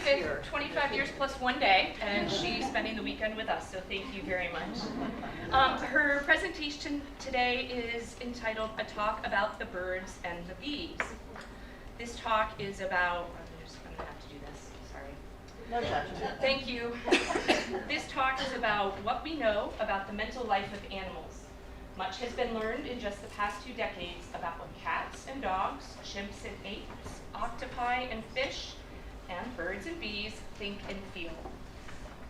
25, 25 years plus 1 day, and she's spending the weekend with us, so thank you very much. Her presentation today is entitled A Talk About the Birds and the Bees. This talk is about, I'm going to have to do this, sorry. No judgment. Thank you. This talk is about what we know about the mental life of animals. Much has been learned in just the past 2 decades about what cats and dogs, chimps and apes, octopi and fish, and birds and bees think and feel.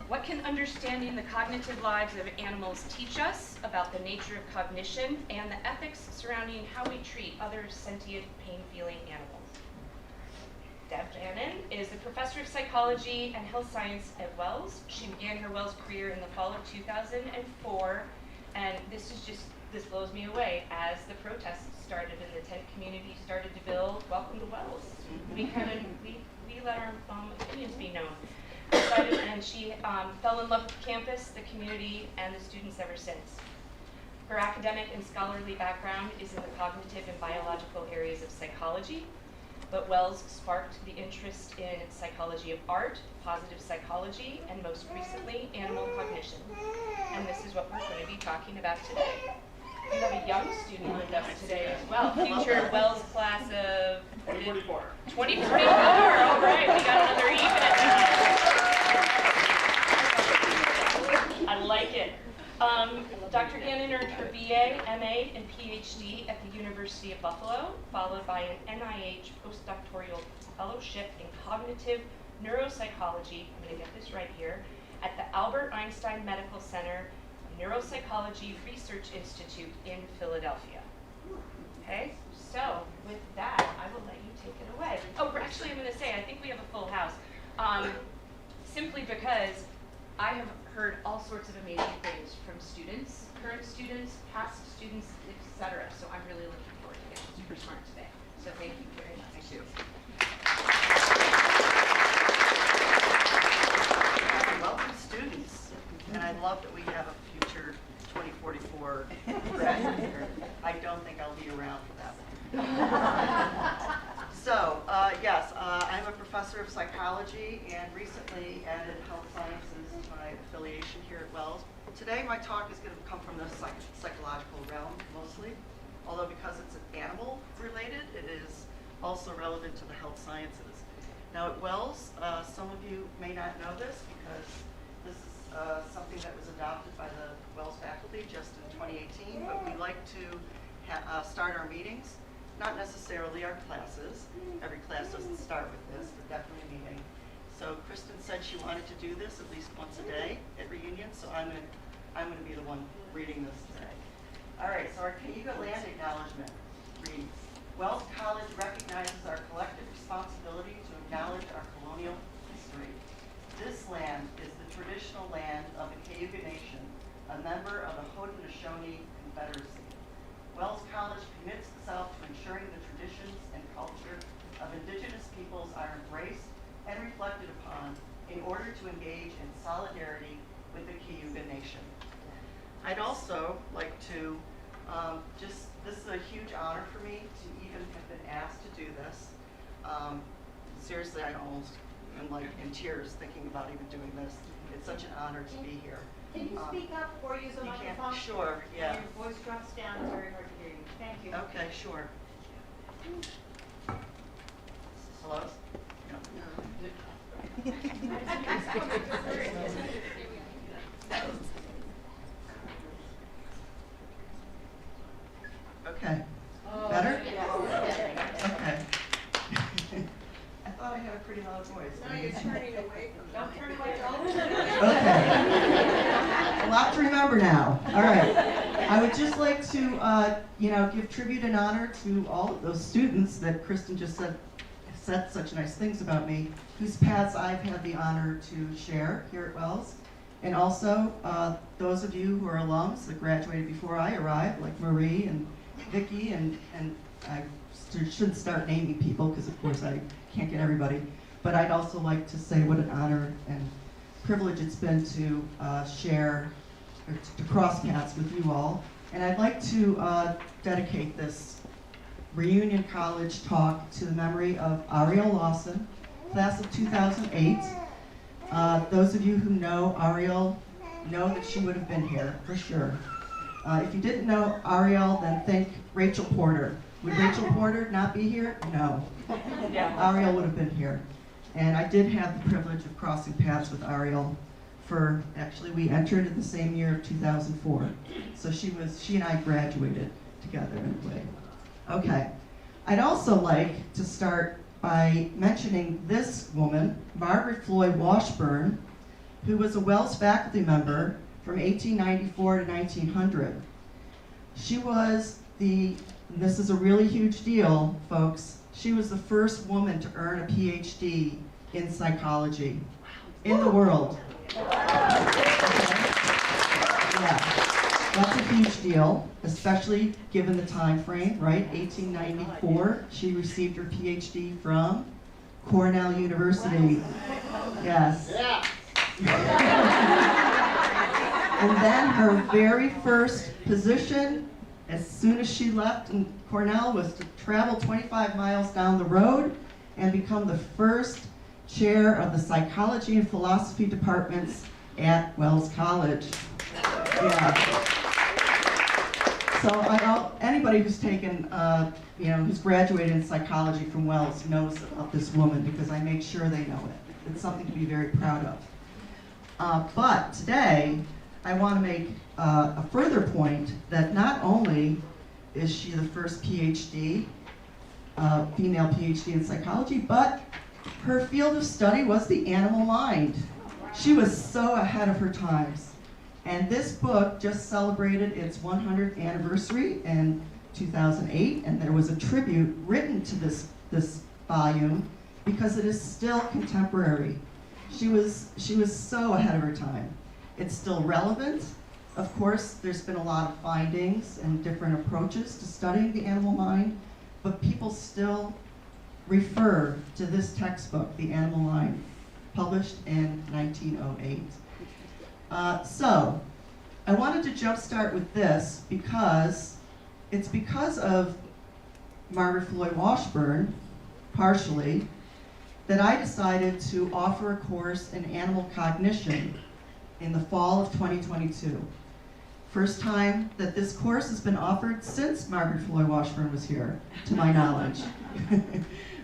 What can understanding the cognitive lives of animals teach us about the nature of cognition and the ethics surrounding how we treat other sentient, pain-feeling animals? Gagnon is a professor of psychology and health science at Wells. She began her Wells career in the fall of 2004, and this blows me away. As the protests started and the tent community started to build, welcome to Wells. We let our opinions be known. And she fell in love with the campus, the community, and the students ever since. Her academic and scholarly background is in the cognitive and biological areas of psychology, but Wells sparked the interest in psychology of art, positive psychology, and most recently, animal cognition. And this is what we're going to be talking about today. We have a young student with us today as well, future Wells class of 2044. 2044, all right, we got another even. I like it. Dr. Gagnon earned her BA, MA, and Ph.D. at the University of Buffalo, followed by an NIH postdoctoral fellowship in cognitive neuropsychology, I'm going to get this right here, at the Albert Einstein Medical Center Neuropsychology Research Institute in Philadelphia. Okay, so with that, I will let you take it away. Oh, actually, I'm going to say, I think we have a full house, simply because I have heard all sorts of amazing things from students, current students, past students, etc. So I'm really looking forward to getting super smart today. So thank you very much. Thank you. Welcome, students. And I love that we have a future 2044 graduate here. I don't think I'll be around for that one. So, yes, I'm a professor of psychology and recently added health sciences to my affiliation here at Wells. Today my talk is going to come from the psychological realm mostly, although because it's animal related, it is also relevant to the health sciences. Now at Wells, some of you may not know this because this is something that was adopted by the Wells faculty just in 2018, but we like to start our meetings, not necessarily our classes. Every class doesn't start with this, but definitely a meeting. So Kristen said she wanted to do this at least once a day at reunion, so I'm going to be the one reading this today. All right, so our Cayuga land acknowledgement reads, Wells College recognizes our collective responsibility to acknowledge our colonial history. This land is the traditional land of the Cayuga Nation, a member of the Haudenosaunee Confederacy. Wells College commits itself to ensuring the traditions and culture of Indigenous peoples are embraced and reflected upon in order to engage in solidarity with the Cayuga Nation. I'd also like to this is a huge honor for me to even have been asked to do this. Seriously, I almost am like in tears thinking about even doing this. It's such an honor to be here. Can you speak up or use a microphone? Sure, yeah. Your voice drops down, it's very hard to hear you. Thank you. Okay, sure. Hello? Okay. Better? Okay. I thought I had a pretty loud voice. No, you're turning away from Don't turn away. Okay. A lot to remember now. All right. I would just like to, give tribute and honor to all of those students that Kristen just said such nice things about me, whose paths I've had the honor to share here at Wells. And also those of you who are alums that graduated before I arrived, like Marie and Vicki, and I should start naming people because of course I can't get everybody. But I'd also like to say what an honor and privilege it's been to share, or to cross paths with you all. And I'd like to dedicate this reunion college talk to the memory of Ariel Lawson, class of 2008. Those of you who know Ariel know that she would have been here, for sure. If you didn't know Ariel, then think Rachel Porter. Would Rachel Porter not be here? No. Ariel would have been here. And I did have the privilege of crossing paths with Ariel actually we entered in the same year of 2004. So she and I graduated together in a way. Okay. I'd also like to start by mentioning this woman, Margaret Floyd Washburn, who was a Wells faculty member from 1894 to 1900. She was this is a really huge deal, folks, she was the first woman to earn a Ph.D. in psychology in the world. Okay. Yeah, that's a huge deal, especially given the time frame, right? 1894, she received her Ph.D. from Cornell University. Yes. And then her very first position, as soon as she left in Cornell, was to travel 25 miles down the road and become the first chair of the psychology and philosophy departments at Wells College. Yeah. So anybody who's taken, who's graduated in psychology from Wells knows about this woman because I make sure they know it. It's something to be very proud of. But today, I want to make a further point that not only is she the first PhD, female PhD in psychology, but her field of study was the animal mind. She was so ahead of her times. And this book just celebrated its 100th anniversary in 2008, and there was a tribute written to this volume because it is still contemporary. She was so ahead of her time. It's still relevant. Of course, there's been a lot of findings and different approaches to studying the animal mind, but people still refer to this textbook, The Animal Mind, published in 1908. So, I wanted to jumpstart with this because it's because of Margaret Floyd Washburn, partially, that I decided to offer a course in animal cognition in the fall of 2022. First time that this course has been offered since Margaret Floyd Washburn was here, to my knowledge.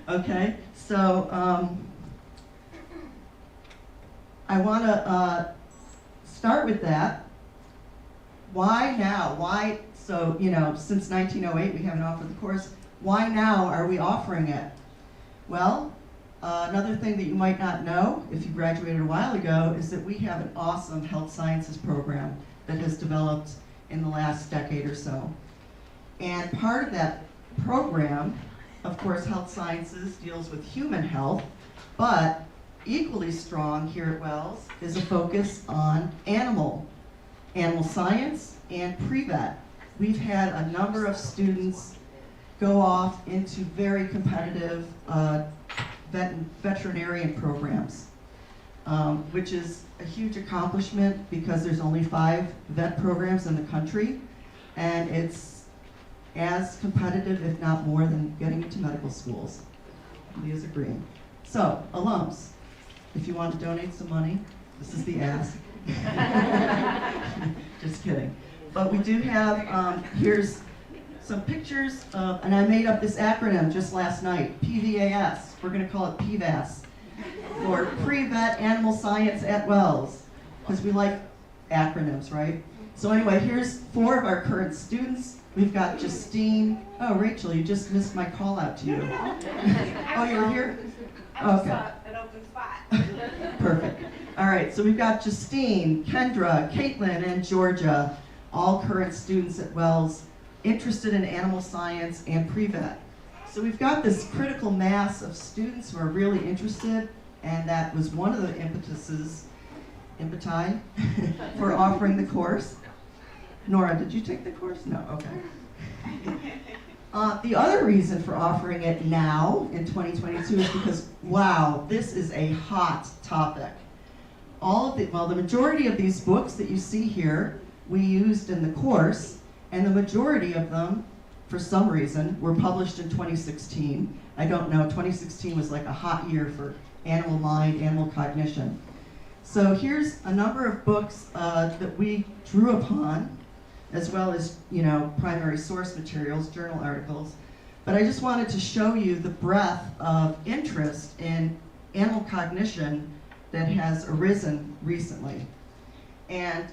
Okay, so I want to start with that. Why now? Why, so, since 1908 we haven't offered the course. Why now are we offering it? Well, another thing that you might not know, if you graduated a while ago, is that we have an awesome health sciences program that has developed in the last decade or so. And part of that program, of course, health sciences deals with human health, but equally strong here at Wells is a focus on animal science and pre-vet. We've had a number of students go off into very competitive veterinarian programs, which is a huge accomplishment because there's only 5 vet programs in the country, and it's as competitive, if not more, than getting into medical schools. Leah's agreeing. So, alums, if you want to donate some money, this is the ask. Just kidding. But we do have, here's some pictures of, and I made up this acronym just last night, PVAS. We're going to call it PVAS, for Pre-Vet Animal Science at Wells, because we like acronyms, right? So anyway, here's 4 of our current students. We've got Justine. Oh, Rachel, you just missed my call out to you. Oh, you were here? Okay. An open spot. Perfect. All right, so we've got Justine, Kendra, Caitlin, and Georgia, all current students at Wells, interested in animal science and pre-vet. So we've got this critical mass of students who are really interested, and that was one of the impeti for offering the course. Nora, did you take the course? No, okay. The other reason for offering it now in 2022 is because, wow, this is a hot topic. The majority of these books that you see here, we used in the course, and the majority of them, for some reason, were published in 2016. I don't know, 2016 was like a hot year for animal mind, animal cognition. So here's a number of books that we drew upon, as well as, primary source materials, journal articles. But I just wanted to show you the breadth of interest in animal cognition that has arisen recently. And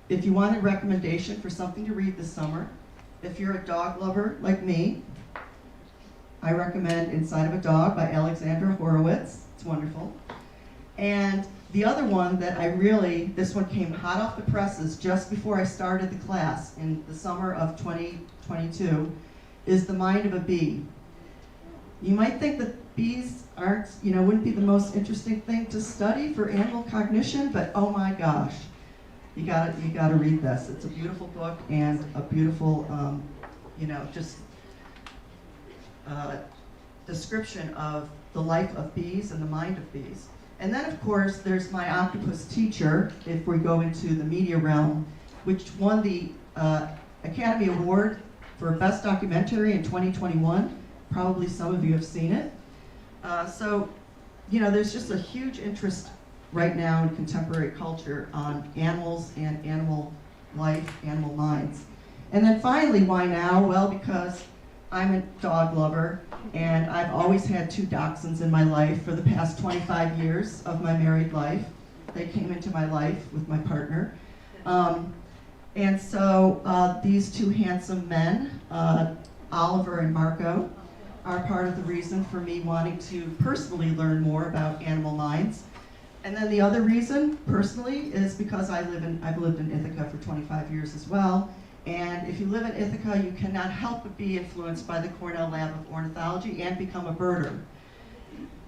if you want a recommendation for something to read this summer, if you're a dog lover like me, I recommend Inside of a Dog by Alexandra Horowitz. It's wonderful. And the other one that this one came hot off the presses just before I started the class in the summer of 2022, is The Mind of a Bee. You might think that bees wouldn't be the most interesting thing to study for animal cognition, but oh my gosh, you gotta read this. It's a beautiful book and a beautiful, description of the life of bees and the mind of bees. And then, of course, there's My Octopus Teacher, if we go into the media realm, which won the Academy Award for Best Documentary in 2021. Probably some of you have seen it. There's just a huge interest right now in contemporary culture on animals and animal life, animal minds. And then finally, why now? Well, because I'm a dog lover, and I've always had 2 dachshunds in my life for the past 25 years of my married life. They came into my life with my partner. And so these 2 handsome men, Oliver and Marco, are part of the reason for me wanting to personally learn more about animal minds. And then the other reason, personally, is because I've lived in Ithaca for 25 years as well. And if you live in Ithaca, you cannot help but be influenced by the Cornell Lab of Ornithology and become a birder.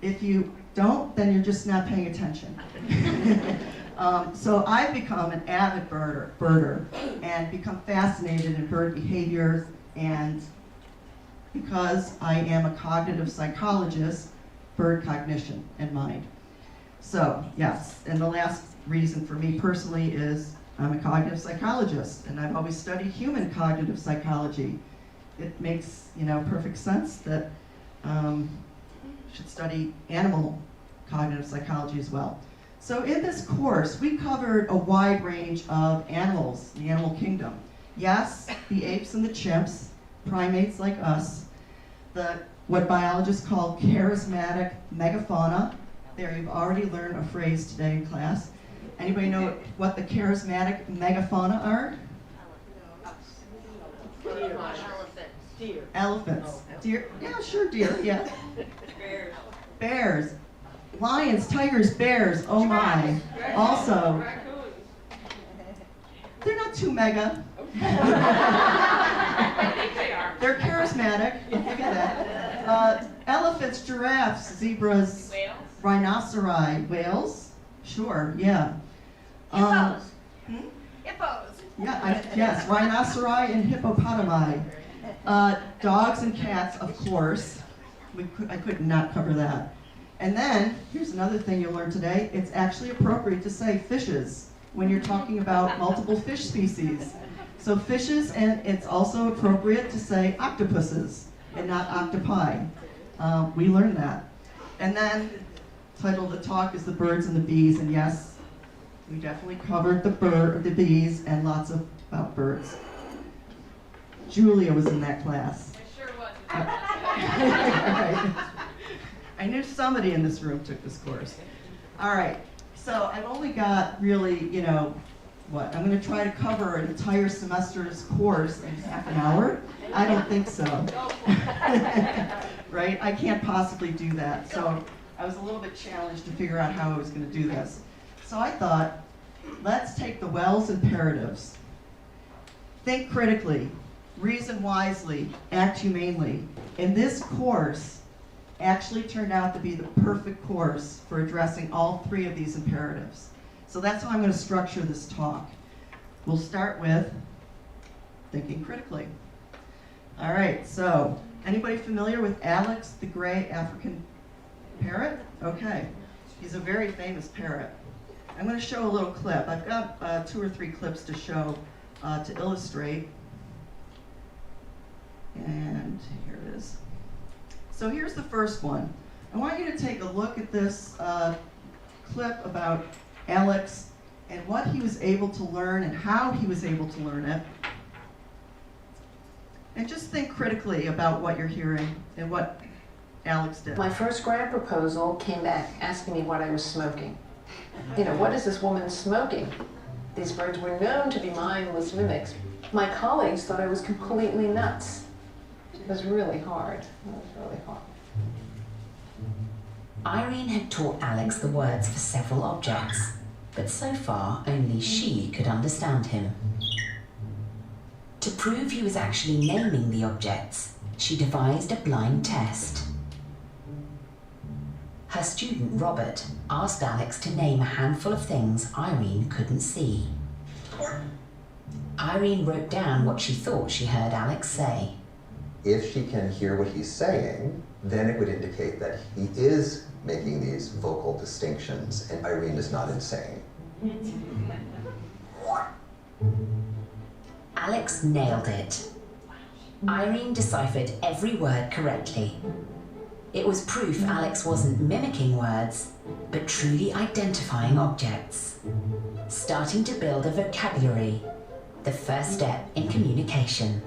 If you don't, then you're just not paying attention. So I've become an avid birder and become fascinated in bird behavior, and because I am a cognitive psychologist, bird cognition and mind. So yes, and the last reason for me personally is I'm a cognitive psychologist, and I've always studied human cognitive psychology. It makes perfect sense that should study animal cognitive psychology as well. So in this course, we covered a wide range of animals, the animal kingdom. Yes, the apes and the chimps, primates like us, what biologists call charismatic megafauna. There, you've already learned a phrase today in class. Anybody know what the charismatic megafauna are? Deer. Elephants. Deer. Yeah, sure, deer. Yeah. Bears. Lions, tigers, bears. Oh my. Also, they're not too mega. I think they are. They're charismatic. I'll give you that. Elephants, giraffes, zebras, Whales? rhinoceri, whales. Sure. Yeah. Hippos. Hmm? Hippos. Yes, rhinoceri and hippopotami. Dogs and cats, of course. I could not cover that. And then, here's another thing you'll learn today. It's actually appropriate to say fishes when you're talking about multiple fish species. So fishes, and it's also appropriate to say octopuses and not octopi. We learned that. And then, title of the talk is The Birds and the Bees, and yes, we definitely covered the bees and lots about birds. Julia was in that class. I sure was. Right. I knew somebody in this room took this course. All right, so I've only got really, I'm going to try to cover an entire semester's course in half an hour. I don't think so. Right? I can't possibly do that. So I was a little bit challenged to figure out how I was going to do this. So I thought, let's take the Wells imperatives. Think critically, reason wisely, act humanely. And this course actually turned out to be the perfect course for addressing all 3 of these imperatives. So that's how I'm going to structure this talk. We'll start with thinking critically. All right, so anybody familiar with Alex the gray African parrot? Okay, he's a very famous parrot. I'm going to show a little clip. I've got 2 or 3 clips to show to illustrate. And here it is. So here's the first one. I want you to take a look at this clip about Alex and what he was able to learn and how he was able to learn it. And just think critically about what you're hearing and what Alex did. My first grant proposal came back asking me what I was smoking. You know, what is this woman smoking? These birds were known to be mindless mimics. My colleagues thought I was completely nuts. It was really hard. It was really hard. Irene had taught Alex the words for several objects, but so far only she could understand him. To prove he was actually naming the objects, she devised a blind test. Her student, Robert, asked Alex to name a handful of things Irene couldn't see. Irene wrote down what she thought she heard Alex say. If she can hear what he's saying, then it would indicate that he is making these vocal distinctions and Irene is not insane. Alex nailed it. Irene deciphered every word correctly. It was proof Alex wasn't mimicking words, but truly identifying objects. Starting to build a vocabulary, the first step in communication.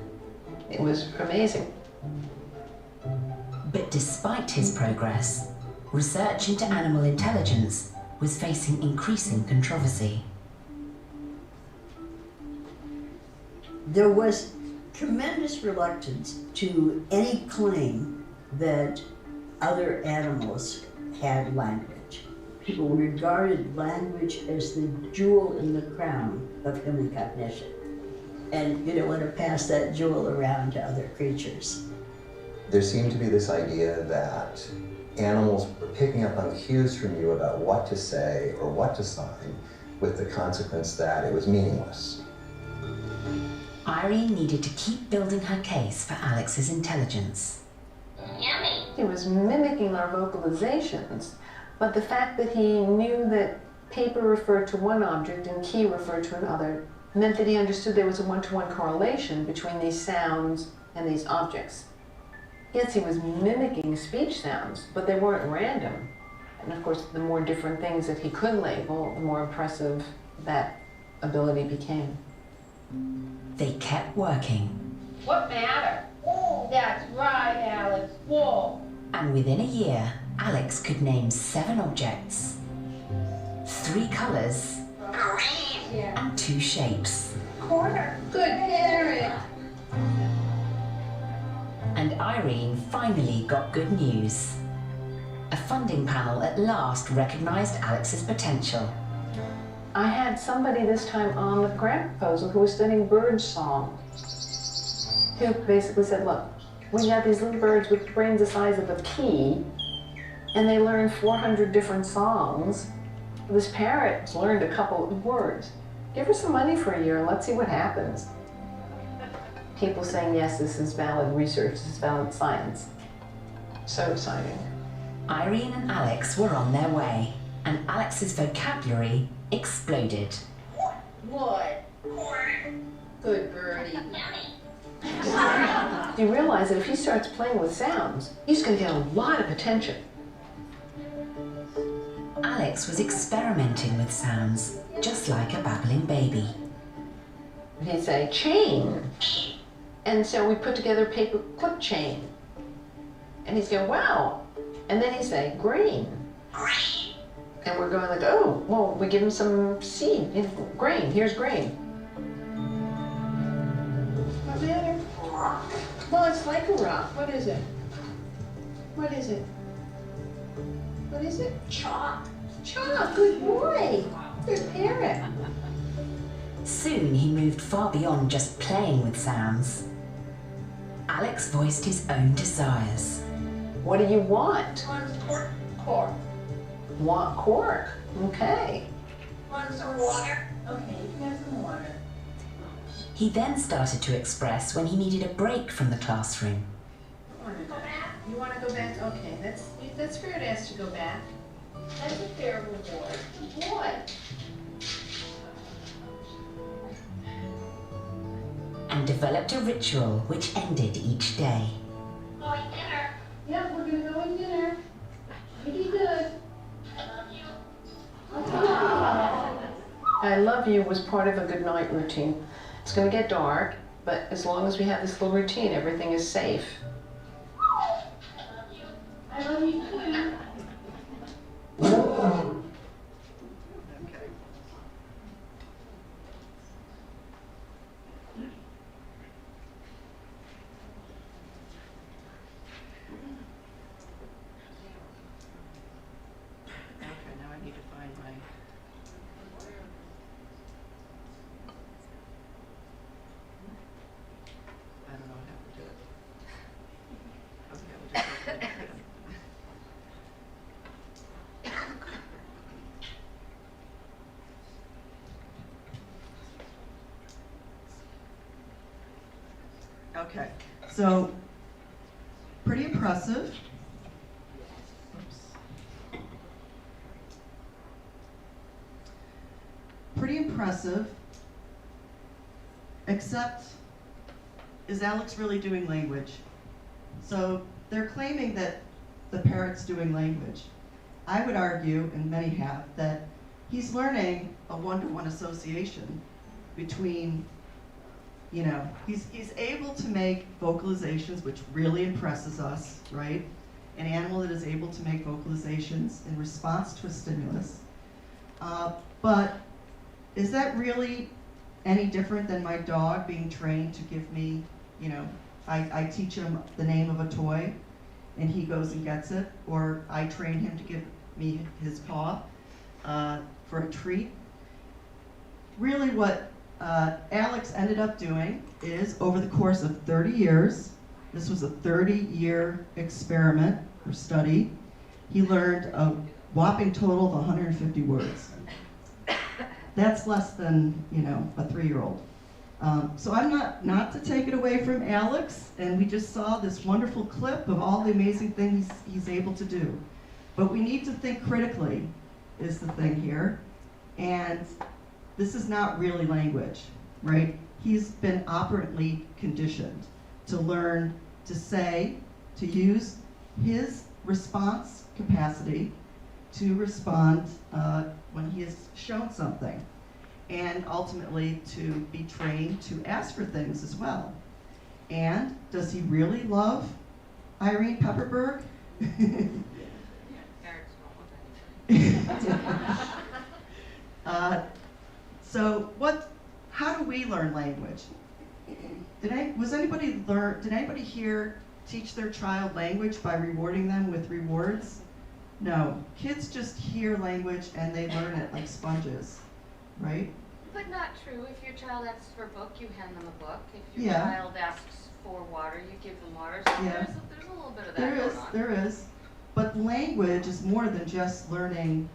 It was amazing. But despite his progress, research into animal intelligence was facing increasing controversy. There was tremendous reluctance to any claim that other animals had language. People regarded language as the jewel in the crown of human cognition. And you don't want to pass that jewel around to other creatures. There seemed to be this idea that animals were picking up on cues from you about what to say or what to sign, with the consequence that it was meaningless. Irene needed to keep building her case for Alex's intelligence. He was mimicking our vocalizations, but the fact that he knew that paper referred to one object and key referred to another meant that he understood there was a one-to-one correlation between these sounds and these objects. Yes, he was mimicking speech sounds, but they weren't random. And of course, the more different things that he could label, the more impressive that ability became. They kept working. What matter? That's right, Alex. Whoa. And within a year, Alex could name 7 objects, 3 colors, Yeah. and 2 shapes. Corner. Good carrot. And Irene finally got good news. A funding panel at last recognized Alex's potential. I had somebody this time on the grant proposal who was studying bird song, who basically said, look, we got these little birds with brains the size of a pea, and they learn 400 different songs. This parrot learned a couple of words. Give her some money for a year and let's see what happens. People saying, yes, this is valid research, this is valid science. So exciting. Irene and Alex were on their way, and Alex's vocabulary exploded. What? Good birdie. You realize that if he starts playing with sounds, he's going to get a lot of attention. Alex was experimenting with sounds, just like a babbling baby. He'd say, chain. And so we put together a paper clip chain. And he's going, wow. And then he'd say, grain. And we're going like, oh, well, we give him some seed, grain, here's grain. What matter? Well, it's like a rock. What is it? What is it? What is it? Chalk. Chalk, good boy. Good parrot. Soon he moved far beyond just playing with sounds. Alex voiced his own desires. What do you want? Cork. Want cork. Okay. Want some water? Okay, you can have some water. He then started to express when he needed a break from the classroom. You want to go back? Okay, that's fair to ask to go back. That's a fair reward. What? And developed a ritual which ended each day. Going dinner. Yeah, we're gonna go eat dinner. I love you was part of a good night routine. It's going to get dark, but as long as we have this little routine, everything is safe. I love you too. Okay. Okay, now I need to find my. I don't know how to do it. Okay, we'll just go through it. Okay, So, pretty impressive. Pretty impressive, except, is Alex really doing language? So they're claiming that the parrot's doing language. I would argue, and many have, that he's learning a one-to-one association between, you know, he's able to make vocalizations, which really impresses us, right? An animal that is able to make vocalizations in response to a stimulus. But is that really any different than my dog being trained to give me, you know, I teach him the name of a toy and he goes and gets it, or I train him to give me his paw for a treat? Really what Alex ended up doing is, over the course of 30 years, this was a 30-year experiment or study, he learned a whopping total of 150 words. That's less than, you know, a 3-year-old. So I'm not to take it away from Alex, and we just saw this wonderful clip of all the amazing things he's able to do. But we need to think critically, is the thing here. And this is not really language, right? He's been operantly conditioned to learn to say, to use his response capacity to respond when he is shown something, and ultimately to be trained to ask for things as well. And does he really love Irene Pepperberg? So how do we learn language? Did anybody here teach their child language by rewarding them with rewards? No, kids just hear language and they learn it like sponges, right? But not true. If your child asks for a book, you hand them a book. If your Yeah. child asks for water, you give them water. So Yeah. there's a little bit of that going on. There is. But language is more than just learning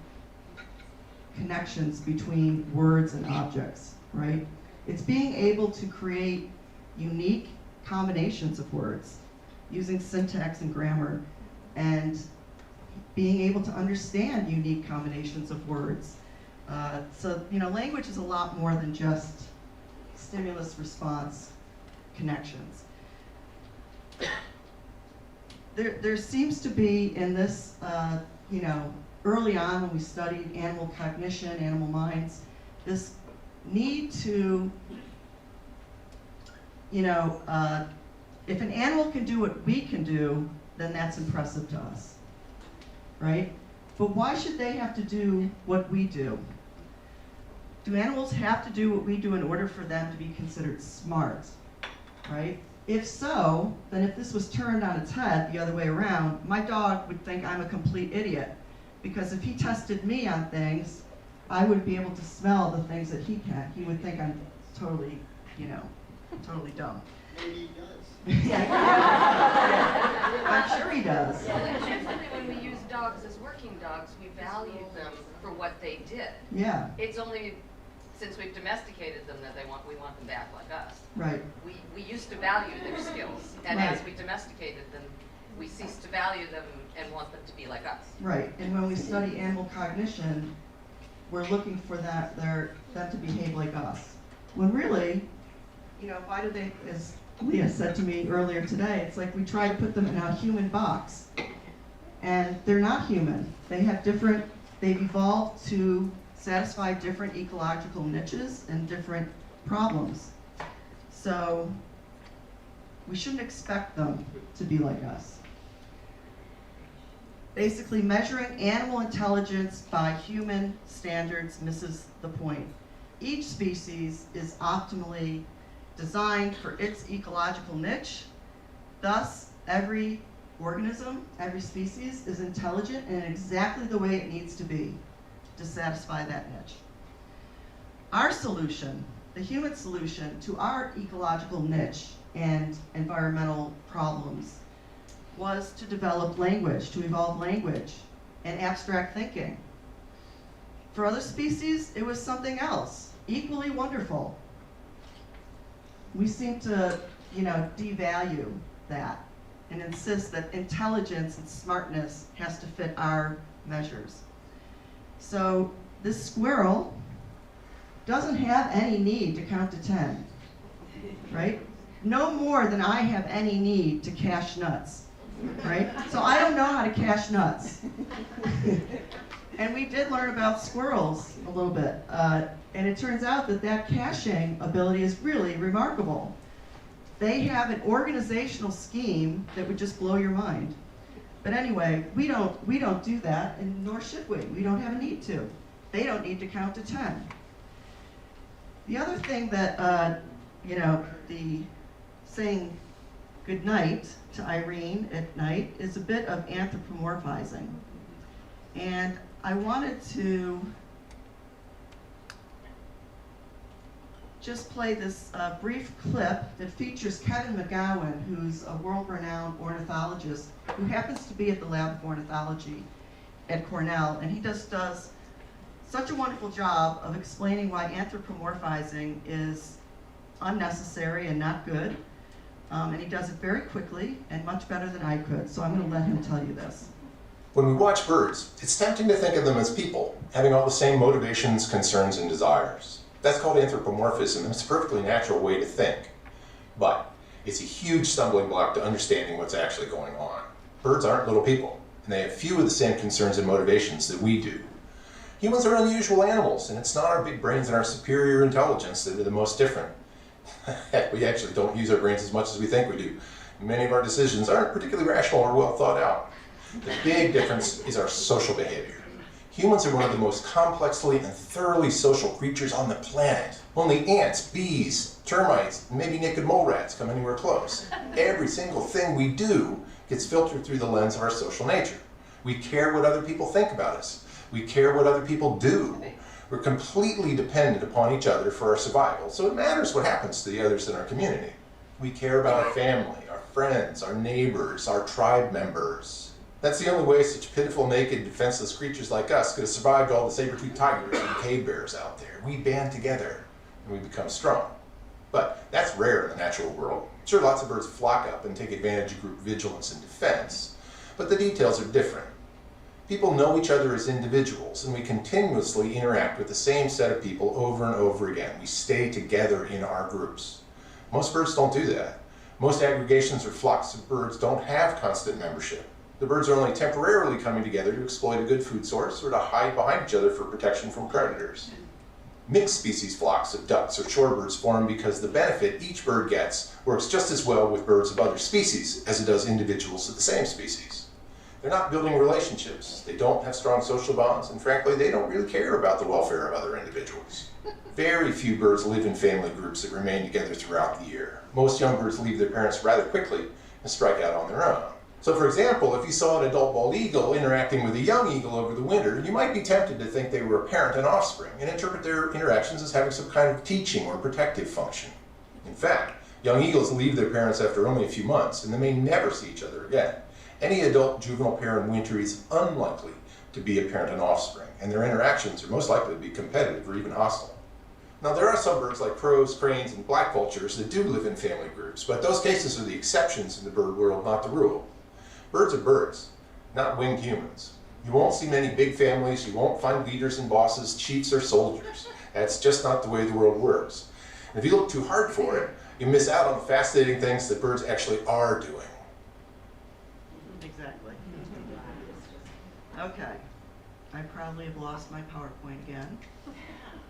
connections between words and objects, right? It's being able to create unique combinations of words using syntax and grammar, and being able to understand unique combinations of words. So, you know, language is a lot more than just stimulus-response connections. There seems to be in this, you know, early on when we studied animal cognition, animal minds, this need to, you know, if an animal can do what we can do, then that's impressive to us, right? But why should they have to do what we do? Do animals have to do what we do in order for them to be considered smart, right? If so, then if this was turned on its head the other way around, my dog would think I'm a complete idiot, because if he tested me on things, I would be able to smell the things that he can't. He would think I'm totally, you know, totally dumb. Maybe he does. I'm sure he does. Well, interestingly, when we use dogs as working dogs, we value them for what they did. Yeah, It's only since we've domesticated them that we want them back like us. right. We used to value their skills, and Right. as we domesticated them, we ceased to value them and want them to be like us. Right, and when we study animal cognition, we're looking for them to behave like us. When really, you know, why do they, as Leah said to me earlier today, it's like we try to put them in a human box. And they're not human. They've evolved to satisfy different ecological niches and different problems. So we shouldn't expect them to be like us. Basically, measuring animal intelligence by human standards misses the point. Each species is optimally designed for its ecological niche. Thus, every organism, every species is intelligent in exactly the way it needs to be to satisfy that niche. Our solution, the human solution to our ecological niche and environmental problems, was to develop language, to evolve language and abstract thinking. For other species, it was something else, equally wonderful. We seem to, devalue that and insist that intelligence and smartness has to fit our measures. So this squirrel doesn't have any need to count to 10, right? No more than I have any need to cache nuts, right? So I don't know how to cache nuts. And we did learn about squirrels a little bit, and it turns out that caching ability is really remarkable. They have an organizational scheme that would just blow your mind. But anyway, we don't do that, and nor should we. We don't have a need to. They don't need to count to 10. The other thing that, the saying good night to Irene at night is a bit of anthropomorphizing. And I wanted to just play this brief clip that features Kevin McGowan, who's a world-renowned ornithologist who happens to be at the Lab of Ornithology at Cornell, and he just does such a wonderful job of explaining why anthropomorphizing is unnecessary and not good, and he does it very quickly and much better than I could, so I'm going to let him tell you this. When we watch birds, it's tempting to think of them as people, having all the same motivations, concerns, and desires. That's called anthropomorphism, and it's a perfectly natural way to think. But it's a huge stumbling block to understanding what's actually going on. Birds aren't little people, and they have few of the same concerns and motivations that we do. Humans are unusual animals, and it's not our big brains and our superior intelligence that are the most different. Heck, we actually don't use our brains as much as we think we do. Many of our decisions aren't particularly rational or well thought out. The big difference is our social behavior. Humans are one of the most complexly and thoroughly social creatures on the planet. Only ants, bees, termites, and maybe naked mole rats come anywhere close. Every single thing we do gets filtered through the lens of our social nature. We care what other people think about us. We care what other people do. We're completely dependent upon each other for our survival, so it matters what happens to the others in our community. We care about our family, our friends, our neighbors, our tribe members. That's the only way such pitiful, naked, defenseless creatures like us could have survived all the saber-toothed tigers and cave bears out there. We band together and we become strong. But that's rare in the natural world. Sure, lots of birds flock up and take advantage of group vigilance and defense, but the details are different. People know each other as individuals, and we continuously interact with the same set of people over and over again. We stay together in our groups. Most birds don't do that. Most aggregations or flocks of birds don't have constant membership. The birds are only temporarily coming together to exploit a good food source or to hide behind each other for protection from predators. Mixed species flocks of ducks or shorebirds form because the benefit each bird gets works just as well with birds of other species as it does individuals of the same species. They're not building relationships, they don't have strong social bonds, and frankly, they don't really care about the welfare of other individuals. Very few birds live in family groups that remain together throughout the year. Most young birds leave their parents rather quickly and strike out on their own. So for example, if you saw an adult bald eagle interacting with a young eagle over the winter, you might be tempted to think they were a parent and offspring and interpret their interactions as having some kind of teaching or protective function. In fact, young eagles leave their parents after only a few months and they may never see each other again. Any adult juvenile pair in winter is unlikely to be a parent and offspring, and their interactions are most likely to be competitive or even hostile. Now there are some birds like crows, cranes, and black vultures that do live in family groups, but those cases are the exceptions in the bird world, not the rule. Birds are birds, not winged humans. You won't see many big families, you won't find leaders and bosses, chiefs or soldiers. That's just not the way the world works. And if you look too hard for it, you miss out on the fascinating things that birds actually are doing. Exactly. Okay. I probably have lost my PowerPoint again.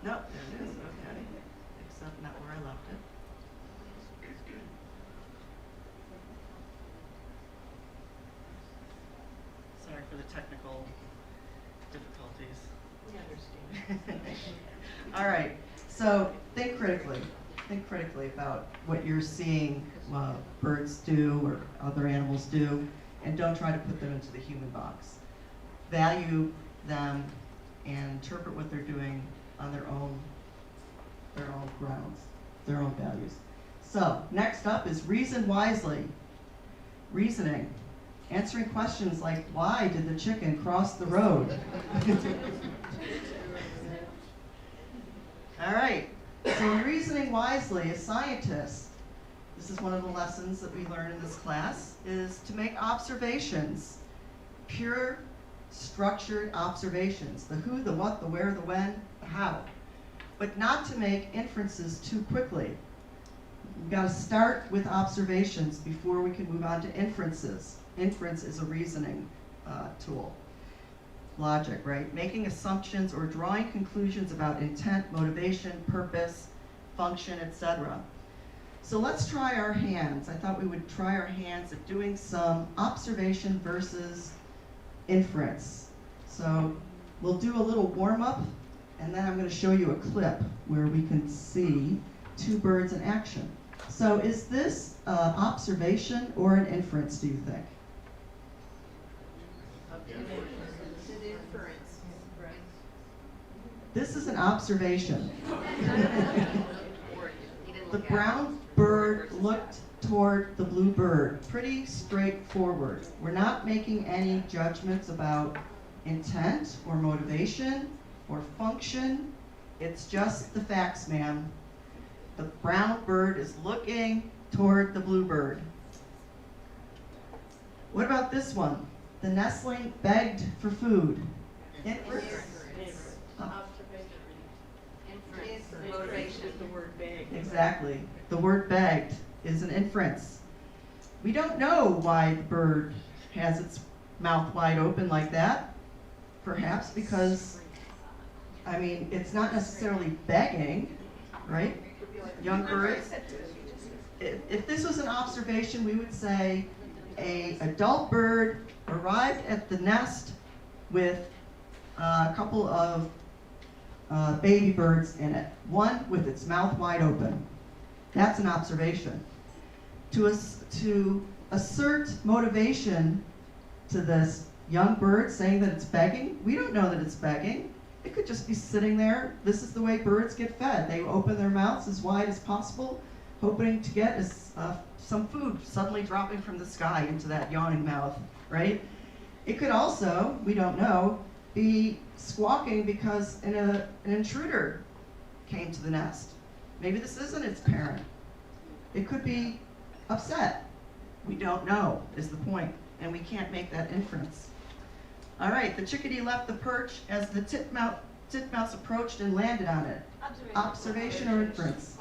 Nope, there it is, okay. Except not where I left it. Sorry for the technical difficulties. We understand. All right, so think critically. Think critically about what you're seeing birds do or other animals do, and don't try to put them into the human box. Value them and interpret what they're doing on their own grounds, their own values. So, next up is reason wisely. Reasoning. Answering questions like, why did the chicken cross the road? All right, so reasoning wisely, as scientists, this is one of the lessons that we learn in this class, is to make observations, pure, structured observations, the who, the what, the where, the when, the how, but not to make inferences too quickly. We've got to start with observations before we can move on to inferences. Inference is a reasoning tool. Logic, right? Making assumptions or drawing conclusions about intent, motivation, purpose, function, etc. So let's try our hands. I thought we would try our hands at doing some observation versus inference. So we'll do a little warm-up, and then I'm going to show you a clip where we can see two birds in action. So is this observation or an inference, do you think? This is an observation. The brown bird looked toward the blue bird. Pretty straightforward. We're not making any judgments about intent or motivation or function. It's just the facts, ma'am. The brown bird is looking toward the blue bird. What about this one? The nestling begged for food. Inference? Motivation. The word beg. Exactly. The word begged is an inference. We don't know why the bird has its mouth wide open like that. Perhaps because, I mean, it's not necessarily begging, right? Young birds. If this was an observation, we would say an adult bird arrived at the nest with a couple of baby birds in it, one with its mouth wide open. That's an observation. To assert motivation to this young bird saying that it's begging, we don't know that it's begging. It could just be sitting there. This is the way birds get fed. They open their mouths as wide as possible, hoping to get some food suddenly dropping from the sky into that yawning mouth, right? It could also, we don't know, be squawking because an intruder came to the nest. Maybe this isn't its parent. It could be upset. We don't know, is the point, and we can't make that inference. All right, the chickadee left the perch as the titmouse approached and landed on it. Observation or inference?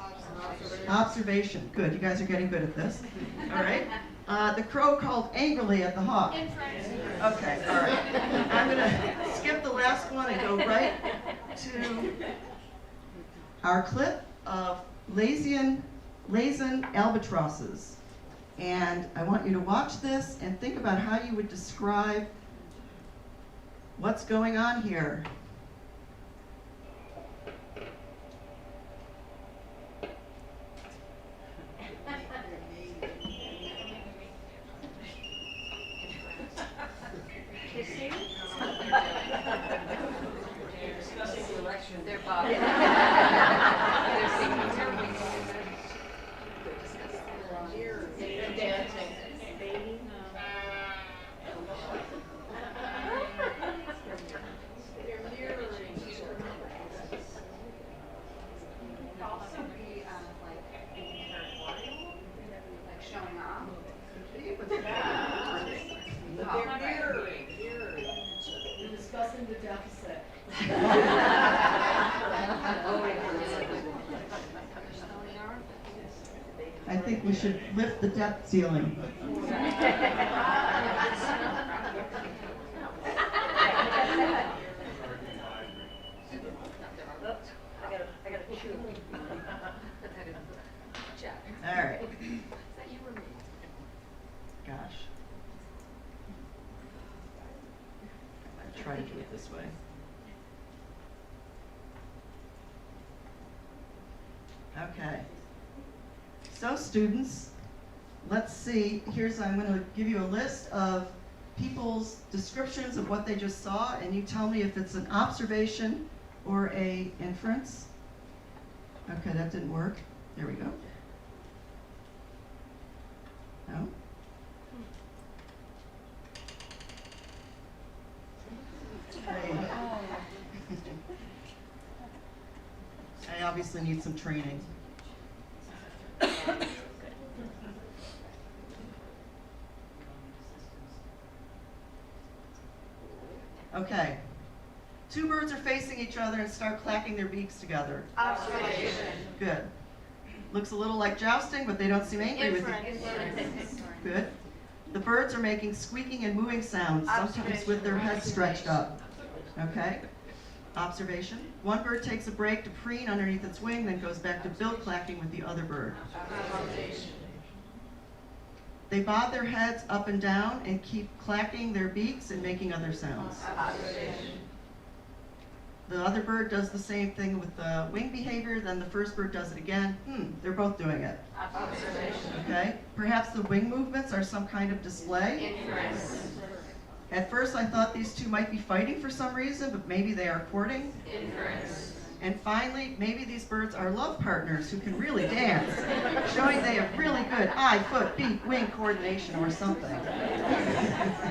Observation. Good, you guys are getting good at this. All right. The crow called angrily at the hawk. Inference. Okay, all right. I'm going to skip the last one and go right to our clip of Laysan albatrosses. And I want you to watch this and think about how you would describe what's going on here. They're bobbing. They're dancing. They're mirroring. Also be like showing off. They're mirroring. We're discussing the deficit. I think we should lift the depth ceiling. try to do it this way. Okay. So students, let's see, I'm going to give you a list of people's descriptions of what they just saw, and you tell me if it's an observation or a inference. Okay, that didn't work. There we go. No? I obviously need some training. Okay. Two birds are facing each other and start clacking their beaks together. Observation. Good. Looks a little like jousting, but they don't seem angry with you. Good. The birds are making squeaking and mooing sounds, sometimes with their heads stretched up. Okay. Observation. One bird takes a break to preen underneath its wing, then goes back to bill clacking with the other bird. Observation. They bob their heads up and down and keep clacking their beaks and making other sounds. Observation. The other bird does the same thing with the wing behavior, then the first bird does it again. They're both doing it. Observation. Okay? Perhaps the wing movements are some kind of display. Inference. At first I thought these two might be fighting for some reason, but maybe they are courting. Inference. And finally, maybe these birds are love partners who can really dance, showing they have really good eye, foot, beak, wing coordination or something.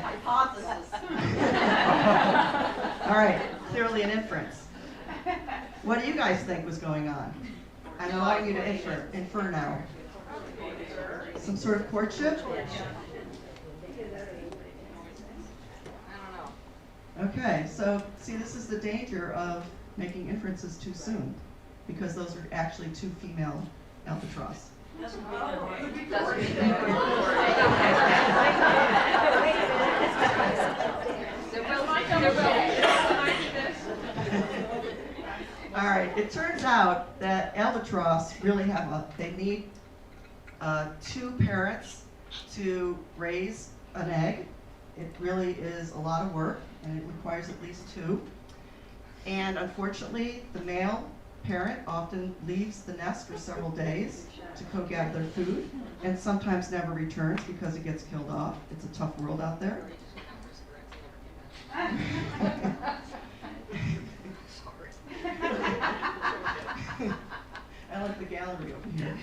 Hypothesis. All right, clearly an inference. What do you guys think was going on? I'm allowing you to infer now. Some sort of courtship? I don't know. Okay, so see, this is the danger of making inferences too soon, because those are actually two female albatross. Doesn't mean they All right, it turns out that albatross really they need two parents to raise an egg. It really is a lot of work, and it requires at least two. And unfortunately, the male parent often leaves the nest for several days to go gather their food, and sometimes never returns because it gets killed off. It's a tough world out there. I like the gallery over here.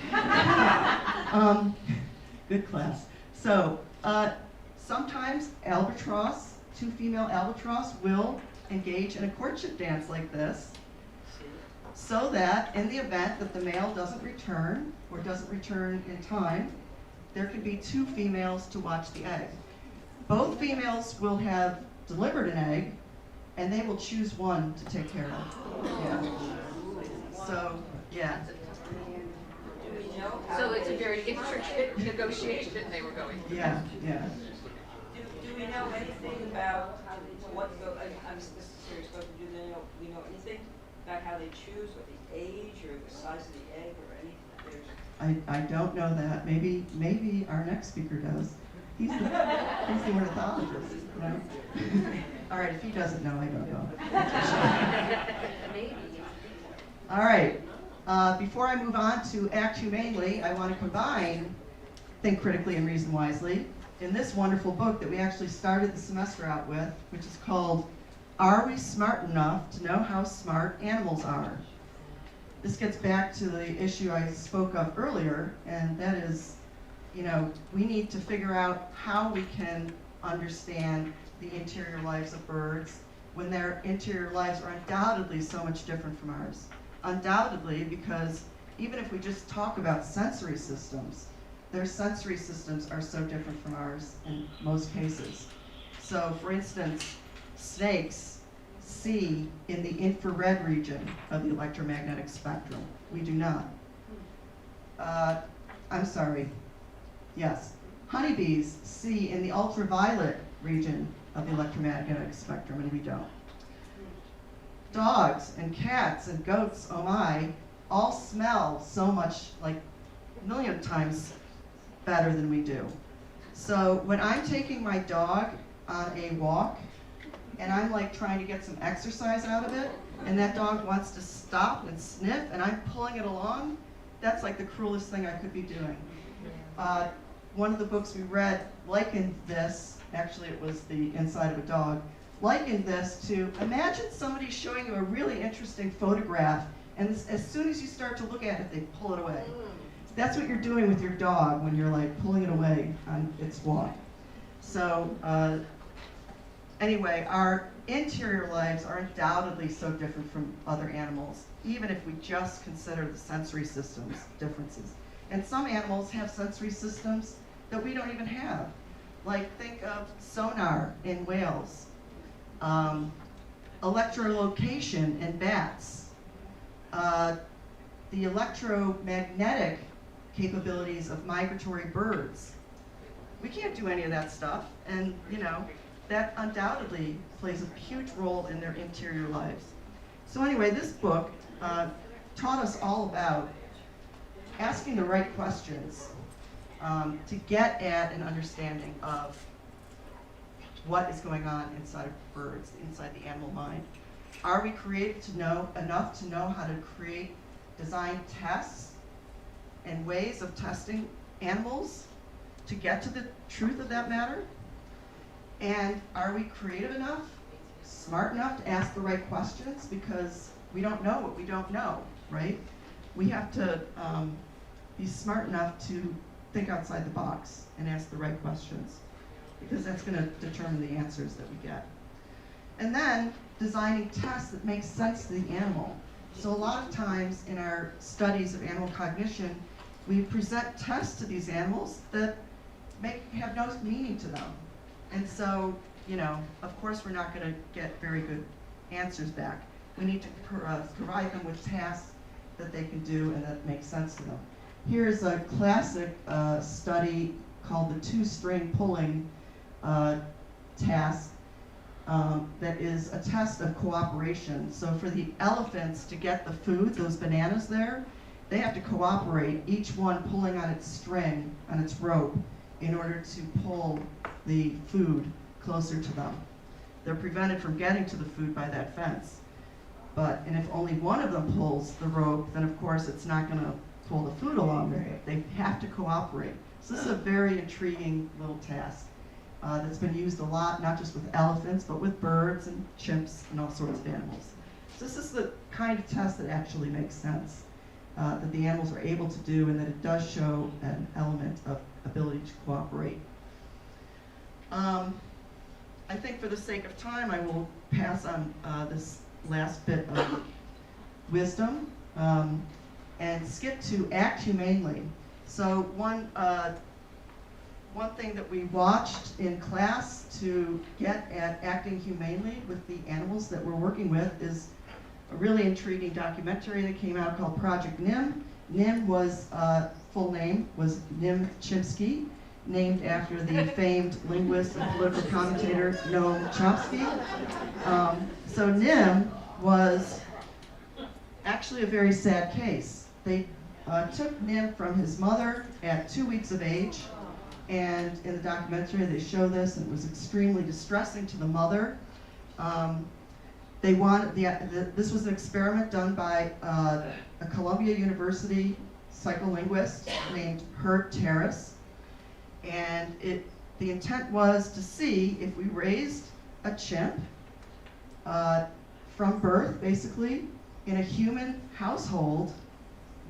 Good class. So, sometimes two female albatross will engage in a courtship dance like this, so that in the event that the male doesn't return or doesn't return in time, there can be two females to watch the egg. Both females will have delivered an egg, and they will choose one to take care of. Yeah. So, yeah. So it's a very intricate negotiation they were going through. Yeah, yeah. Do we know anything about what go? I'm this is a serious question. Do we know anything about how they choose, or the age, or the size of the egg, or anything? I don't know that. Maybe our next speaker does. He's the ornithologist, you know? All right, if he doesn't know, I don't know. Maybe. All right, before I move on to act humanely, I want to combine Think Critically and Reason Wisely in this wonderful book that we actually started the semester out with, which is called Are We Smart Enough to Know How Smart Animals Are? This gets back to the issue I spoke of earlier, and that is, you know, we need to figure out how we can understand the interior lives of birds when their interior lives are undoubtedly so much different from ours. Undoubtedly, because even if we just talk about sensory systems, their sensory systems are so different from ours in most cases. So, for instance, snakes see in the infrared region of the electromagnetic spectrum. We do not. I'm sorry. Yes. Honeybees see in the ultraviolet region of the electromagnetic spectrum, and we don't. Dogs and cats and goats, oh my, all smell so much, like a million times better than we do. So when I'm taking my dog on a walk and I'm like trying to get some exercise out of it, and that dog wants to stop and sniff, and I'm pulling it along, that's like the cruelest thing I could be doing. One of the books we read likened this, actually it was the inside of a dog, likened this to, imagine somebody showing you a really interesting photograph, and as soon as you start to look at it, they pull it away. That's what you're doing with your dog when you're like pulling it away on its walk. So anyway, our interior lives are undoubtedly so different from other animals, even if we just consider the sensory systems differences. And some animals have sensory systems that we don't even have. Like think of sonar in whales, electrolocation in bats, the electromagnetic capabilities of migratory birds. We can't do any of that stuff, and you know, that undoubtedly plays a huge role in their interior lives. So anyway, this book taught us all about asking the right questions to get at an understanding of what is going on inside of birds, inside the animal mind. Are we creative to know enough to know how to design tests and ways of testing animals to get to the truth of that matter? And are we creative enough, smart enough to ask the right questions? Because we don't know what we don't know, right? We have to be smart enough to think outside the box and ask the right questions, because that's going to determine the answers that we get. And then designing tests that make sense to the animal. So a lot of times in our studies of animal cognition, we present tests to these animals that have no meaning to them. And so, you know, of course we're not going to get very good answers back. We need to provide them with tasks that they can do and that make sense to them. Here's a classic study called the two-string pulling task that is a test of cooperation. So for the elephants to get the food, those bananas there, they have to cooperate, each one pulling on its string, on its rope, in order to pull the food closer to them. They're prevented from getting to the food by that fence. And if only one of them pulls the rope, then of course it's not going to pull the food along with it. They have to cooperate. So this is a very intriguing little task that's been used a lot, not just with elephants, but with birds and chimps and all sorts of animals. So this is the kind of test that actually makes sense, that the animals are able to do, and that it does show an element of ability to cooperate. I think for the sake of time, I will pass on this last bit of wisdom and skip to act humanely. So one thing that we watched in class to get at acting humanely with the animals that we're working with is a really intriguing documentary that came out called Project NIM. NIM was, full name was Nim Chimpsky, named after the famed linguist and political commentator Noam Chomsky. So NIM was actually a very sad case. They took Nim from his mother at 2 weeks of age, and in the documentary they show this, and it was extremely distressing to the mother. They wanted this was an experiment done by a Columbia University psycholinguist named Herb Terrace, and the intent was to see if we raised a chimp from birth, basically, in a human household,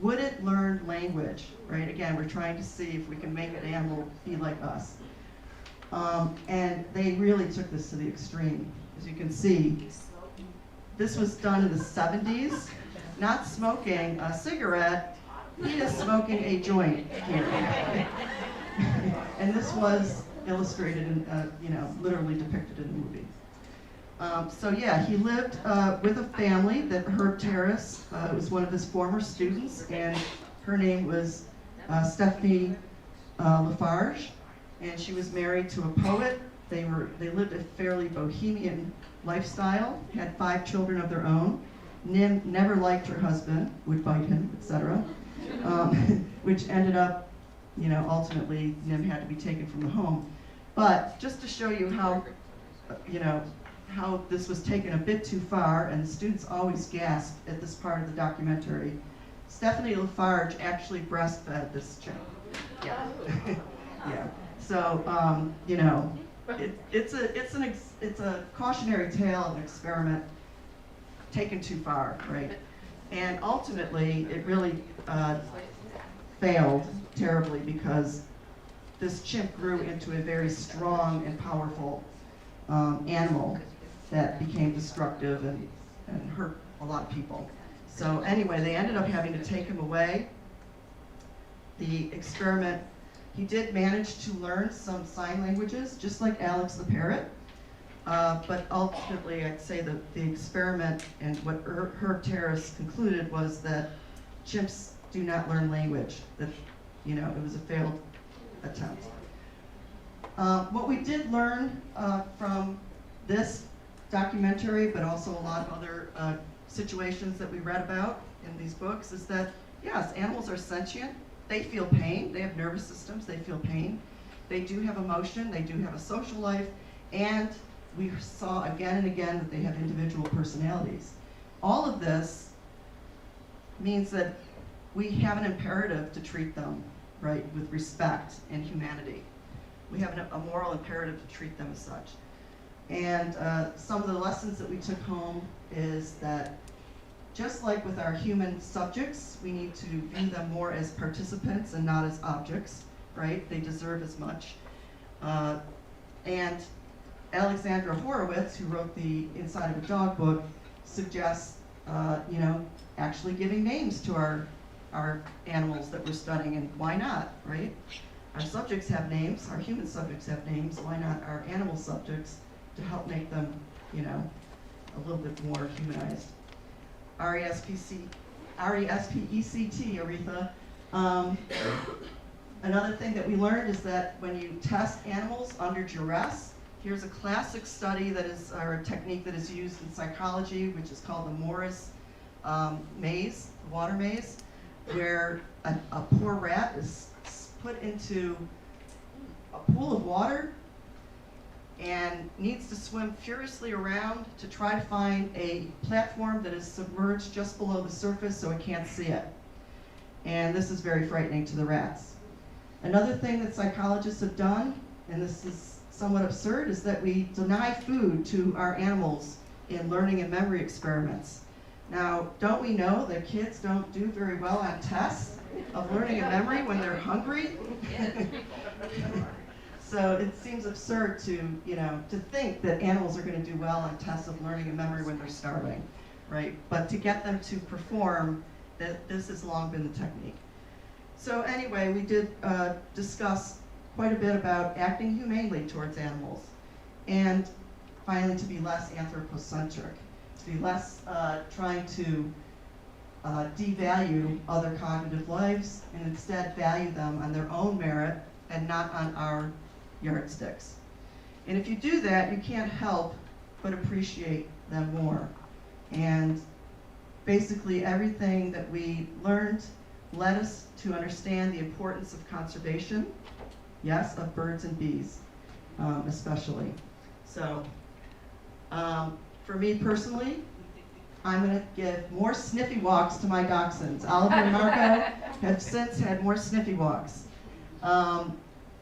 would it learn language, right? Again, we're trying to see if we can make an animal be like us. And they really took this to the extreme. As you can see, this was done in the 70s, not smoking a cigarette, he is smoking a joint here. And this was illustrated and literally depicted in the movie. So yeah, he lived with a family that Herb Terrace was one of his former students, and her name was Stephanie Lafarge, and she was married to a poet. They lived a fairly bohemian lifestyle, had 5 children of their own. Nim never liked her husband, would bite him, etc., which ended up, ultimately Nim had to be taken from the home. But just to show you how, how this was taken a bit too far, and the students always gasped at this part of the documentary. Stephanie Lafarge actually breastfed this chimp. Yeah. Yeah. So, you know, it's a cautionary tale of an experiment taken too far, right? And ultimately, it really failed terribly because this chimp grew into a very strong and powerful animal that became destructive and hurt a lot of people. So anyway, they ended up having to take him away. The experiment, he did manage to learn some sign languages, just like Alex the parrot. But ultimately, I'd say that the experiment and what Herb Terrace concluded was that chimps do not learn language, that, you know, it was a failed attempt. What we did learn from this documentary, but also a lot of other situations that we read about in these books, is that, yes, animals are sentient. They feel pain. They have nervous systems. They feel pain. They do have emotion. They do have a social life. And we saw again and again that they have individual personalities. All of this means that we have an imperative to treat them, right, with respect and humanity. We have a moral imperative to treat them as such. And some of the lessons that we took home is that just like with our human subjects, we need to view them more as participants and not as objects, right? They deserve as much. And Alexandra Horowitz, who wrote the Inside of a Dog book, suggests, you know, actually giving names to our animals that we're studying, and why not, right? Our subjects have names, our human subjects have names, why not our animal subjects to help make them, you know, a little bit more humanized. R-E-S-P-E-C-T, Aretha. Another thing that we learned is that when you test animals under duress, here's a classic study that is, or a technique that is used in psychology, which is called the Morris maze, water maze, where a poor rat is put into a pool of water and needs to swim furiously around to try to find a platform that is submerged just below the surface so it can't see it. And this is very frightening to the rats. Another thing that psychologists have done, and this is somewhat absurd, is that we deny food to our animals in learning and memory experiments. Now, don't we know that kids don't do very well on tests of learning and memory when they're hungry? So it seems absurd to, you know, to think that animals are going to do well on tests of learning and memory when they're starving, right? But to get them to perform, this has long been the technique. So anyway, we did discuss quite a bit about acting humanely towards animals, and finally to be less anthropocentric, to be less trying to devalue other cognitive lives, and instead value them on their own merit and not on our yardsticks. And if you do that, you can't help but appreciate them more. And basically everything that we learned led us to understand the importance of conservation, yes, of birds and bees, especially. So for me personally, I'm going to give more sniffy walks to my dachshunds. Oliver and Marco have since had more sniffy walks.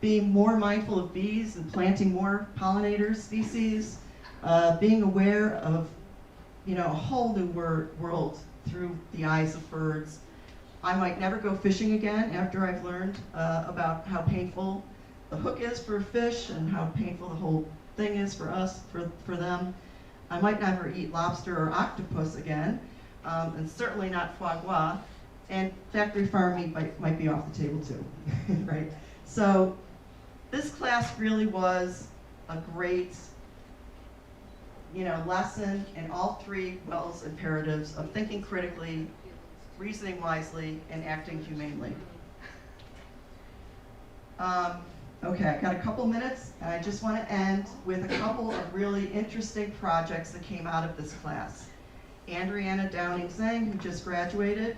Being more mindful of bees and planting more pollinator species, being aware of, you know, a whole new world through the eyes of birds. I might never go fishing again after I've learned about how painful the hook is for a fish and how painful the whole thing is for us, for them. I might never eat lobster or octopus again, and certainly not foie gras, and factory farm meat might be off the table too, right? So this class really was a great, you know, lesson in all three Wells imperatives of thinking critically, reasoning wisely, and acting humanely. Okay, I got a couple minutes, and I just want to end with a couple of really interesting projects that came out of this class. Andriana Downing-Zhang, who just graduated,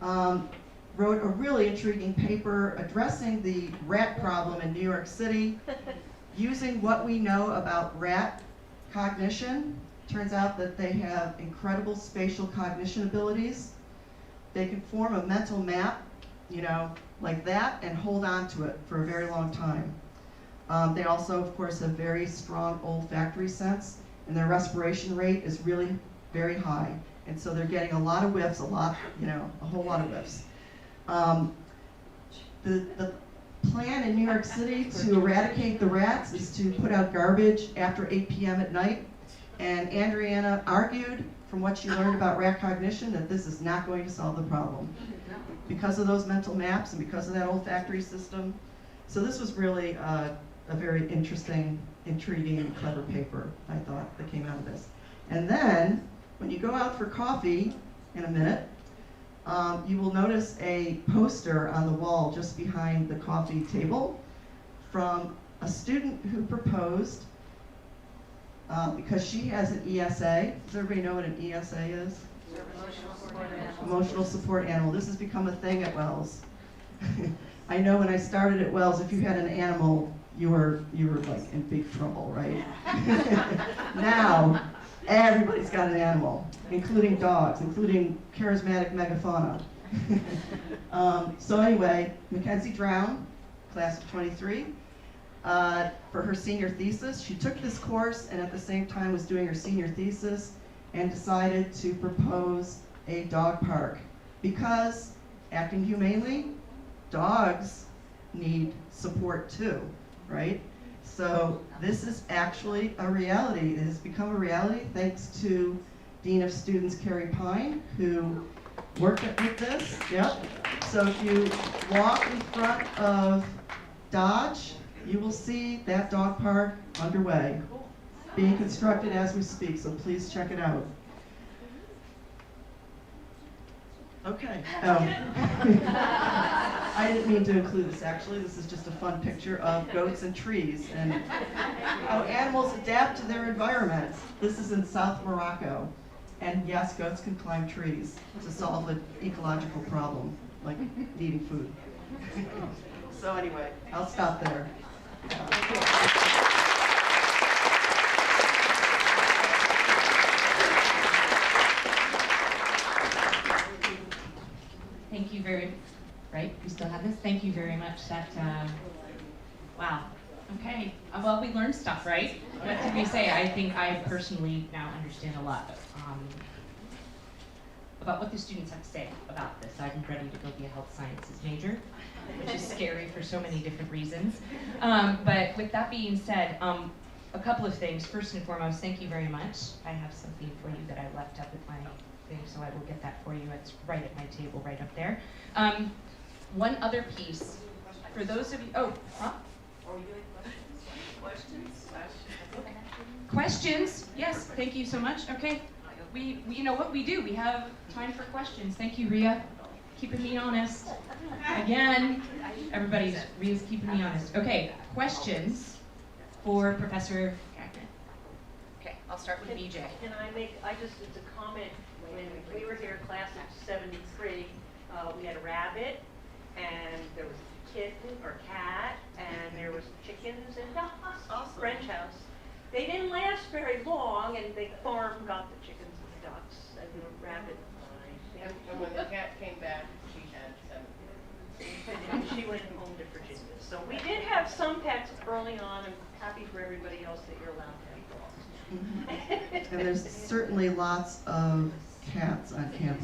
wrote a really intriguing paper addressing the rat problem in New York City, using what we know about rat Cognition, turns out that they have incredible spatial cognition abilities. They can form a mental map, you know, like that, and hold on to it for a very long time. They also, of course, have very strong olfactory sense, and their respiration rate is really very high. And so they're getting a lot of whiffs, a whole lot of whiffs. The plan in New York City to eradicate the rats is to put out garbage after 8 p.m. at night. And Andriana argued, from what she learned about rat cognition, that this is not going to solve the problem because of those mental maps and because of that olfactory system. So this was really a very interesting, intriguing, clever paper, I thought, that came out of this. And then, when you go out for coffee in a minute, you will notice a poster on the wall just behind the coffee table from a student who proposed, because she has an ESA. Does everybody know what an ESA is? Emotional support animal. This has become a thing at Wells. I know when I started at Wells, if you had an animal, you were like in big trouble, right? Now, everybody's got an animal, including dogs, including charismatic megafauna. So anyway, Mackenzie Drown, class of 23, for her senior thesis, she took this course and at the same time was doing her senior thesis and decided to propose a dog park because, acting humanely, dogs need support too, right? So this is actually a reality. It has become a reality thanks to Dean of Students Carrie Pine, who worked with this. Yep. So if you walk in front of Dodge, you will see that dog park underway, being constructed as we speak, so please check it out. Okay. I didn't mean to include this, actually. This is just a fun picture of goats and trees and how animals adapt to their environment. This is in South Morocco. And yes, goats can climb trees to solve an ecological problem, like needing food. So anyway, I'll stop there. Thank you very, right? We still have this? Thank you very much. That, wow. Okay. Well, we learned stuff, right? What did we say? I think I personally now understand a lot about what the students have to say about this. I'm ready to go be a health sciences major, which is scary for so many different reasons. But with that being said, a couple of things. First and foremost, thank you very much. I have something for you that I left up at my thing, so I will get that for you. It's right at my table, right up there. One other piece, for those of you, Are we doing questions? Questions? Yes, thank you so much. Okay, you know what we do? We have time for questions. Thank you, Rhea, keeping me honest. Again, Rhea's keeping me honest. Okay, questions for Professor Gagnon. Okay, I'll start with BJ. Can I make, it's a comment, when we were here, class of 73, we had a rabbit, and there was a kitten or cat, and there was chickens and ducks. Awesome. French house. They didn't last very long, and the farm got the chickens and the ducks, and the rabbit died. And when the cat came back, she had 7. And she went home to Virginia. So we did have some pets early on. I'm happy for everybody else that you're allowed to have dogs. And there's certainly lots of cats on campus.